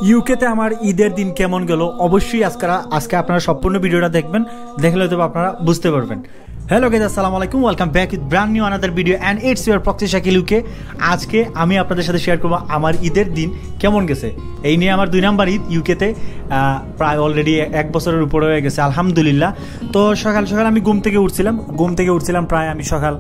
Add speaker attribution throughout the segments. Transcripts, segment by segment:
Speaker 1: ইউকেতে আমার ঈদের দিন কেমন গেল অবশ্যই আজকে আপনারা সম্পূর্ণ ভিডিওটা দেখবেন, দেখলে হয়তো আপনারা বুঝতে পারবেন। হ্যালো গাইস, আসসালামু আলাইকুম, welcome back with brand new another video and it's your proxy Shakil UK. আজকে আমি আপনাদের সাথে শেয়ার করবো আমার ঈদের দিন কেমন গেছে। এই নিয়ে আমার 2 নাম্বার ঈদ ইউকেতে, প্রায় অলরেডি 1 বছরের উপরে হয়ে গেছে আলহামদুলিল্লাহ। তো সকাল সকাল আমি ঘুম থেকে উঠছিলাম প্রায় আমি সকাল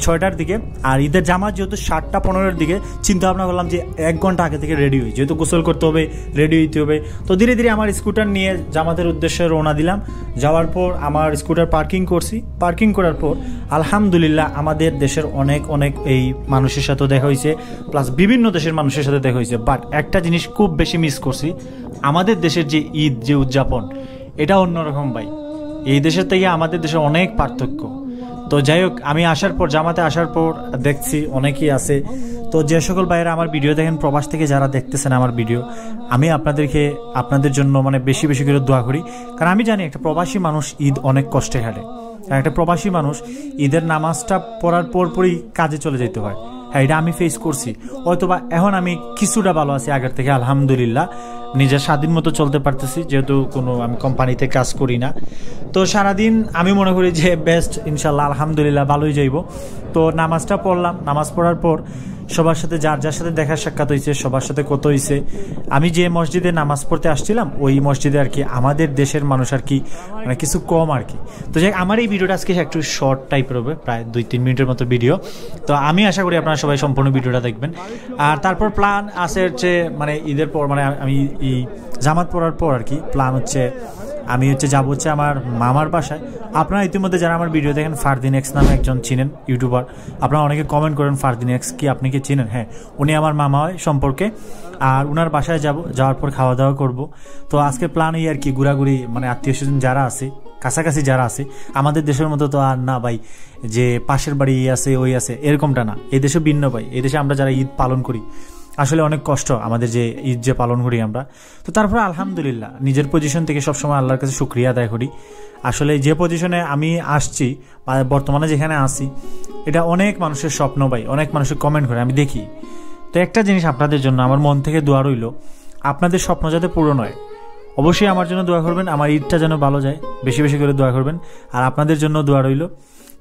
Speaker 1: 6টার দিকে। আর ঈদের জামাত যেহেতু 7টা 15-এর দিকে, চিন্তা ভাবনা করলাম যে 1 ঘন্টা আগে থেকে রেডি হই, যেহেতু গোসল করতে হবে, রেডি হইতে হবে। তো ধীরে ধীরে আমার স্কুটার নিয়ে জামাতের উদ্দেশ্যে রওনা দিলাম। যাওয়ার পর আমার স্কুটার পার্কিং করার পর আলহামদুলিল্লাহ আমাদের দেশের অনেক এই মানুষের সাথে দেখা হয়েছে, প্লাস বিভিন্ন দেশের মানুষের সাথে দেখা হয়েছে। বাট একটা জিনিস খুব বেশি মিস করছি, আমাদের দেশের যে ঈদ যে উদযাপন, এটা অন্যরকম ভাই। এই দেশের থেকে আমাদের দেশের অনেক পার্থক্য। তো যাই হোক, আমি জামাতে আসার পর দেখছি অনেকেই আছে। তো যে সকল ভাইয়েরা আমার ভিডিও দেখেন, প্রবাস থেকে যারা দেখতেছেন আমার ভিডিও, আমি আপনাদের জন্য বেশি বেশি করে দোয়া করি। কারণ আমি জানি একটা প্রবাসী মানুষ ঈদ অনেক কষ্টে হাঁটে। একটা প্রবাসী মানুষ ঈদের নামাজটা পড়ার পরই কাজে চলে যেতে হয়। হ্যাঁ, এটা আমি ফেস করছি। হয়তোবা এখন আমি কিছুটা ভালো আছি আগের থেকে আলহামদুলিল্লাহ, নিজের স্বাধীন মতো চলতে পারতেছি, যেহেতু আমি কোম্পানিতে কাজ করি না। তো সারাদিন আমি মনে করি যে বেস্ট, ইনশাল্লাহ আলহামদুলিল্লাহ ভালোই যাইব। তো নামাজটা পড়লাম, নামাজ পড়ার পর সবার সাথে যার সাথে দেখা সাক্ষাৎ হয়েছে, সবার সাথে কত হয়েছে। আমি যে মসজিদে নামাজ পড়তে আসছিলাম ওই মসজিদে আর কি আমাদের দেশের মানুষ আর কি কিছু কম আর কি। তো যাই, আমার এই ভিডিওটা আজকে একটু শর্ট টাইপের হবে, প্রায় 2-3 মিনিটের মতো ভিডিও। তো আমি আশা করি আপনারা সবাই সম্পূর্ণ ভিডিওটা দেখবেন। আর তারপর প্ল্যান আছে হচ্ছে ঈদের পর আমি এই জামাত পড়ার পর আর কি প্ল্যান হচ্ছে আমি যাবো আমার মামার বাসায়। আপনারা ইতিমধ্যে যারা আমার ভিডিও দেখেন, ফারদিন এক্স নামে একজন চিনেন ইউটিউবার, আপনারা অনেকে কমেন্ট করেন ফারদিন এক্স কি আপনি কি চিনেন? হ্যাঁ, উনি আমার মামা হয় সম্পর্কে। আর উনার বাসায় যাওয়ার পর খাওয়া দাওয়া করবো। তো আজকে প্ল্যান এই আর কি ঘোরাঘুরি, আত্মীয় স্বজন যারা আছে, কাছাকাছি যারা আছে। আমাদের দেশের মতো তো আর না ভাই যে পাশের বাড়ি আছে ওই আছে, এরকমটা না। এই দেশে ভিন্ন ভাই। এই দেশে আমরা যারা ঈদ পালন করি আসলে অনেক কষ্ট আমাদের যে ঈদ যে পালন করি আমরা। তো তারপরে আলহামদুলিল্লাহ নিজের পজিশন থেকে সবসময় আল্লাহর কাছে শুকরিয়া আদায় করি। আসলে যে পজিশনে আমি আসছি বা বর্তমানে যেখানে আসি, এটা অনেক মানুষের স্বপ্ন ভাই, অনেক মানুষের কমেন্ট করে আমি দেখি। তো একটা জিনিস আপনাদের জন্য আমার মন থেকে দোয়া রইল, আপনাদের স্বপ্ন যাতে পূরণ হয়। অবশ্যই আমার জন্য দোয়া করবেন, আমার ঈদটা যেন ভালো যায়, বেশি বেশি করে দোয়া করবেন। আর আপনাদের জন্য দোয়া রইল।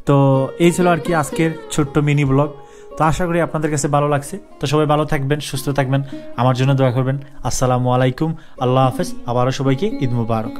Speaker 1: তো এই ছিল আর কি আজকের ছোট্ট মিনি ব্লগ। তো আশা করি আপনাদের কাছে ভালো লাগছে। তো সবাই ভালো থাকবেন, সুস্থ থাকবেন, আমার জন্য দোয়া করবেন। আসসালামু আলাইকুম, আল্লাহ হাফেজ। আবারও সবাইকে ঈদ মুবারক।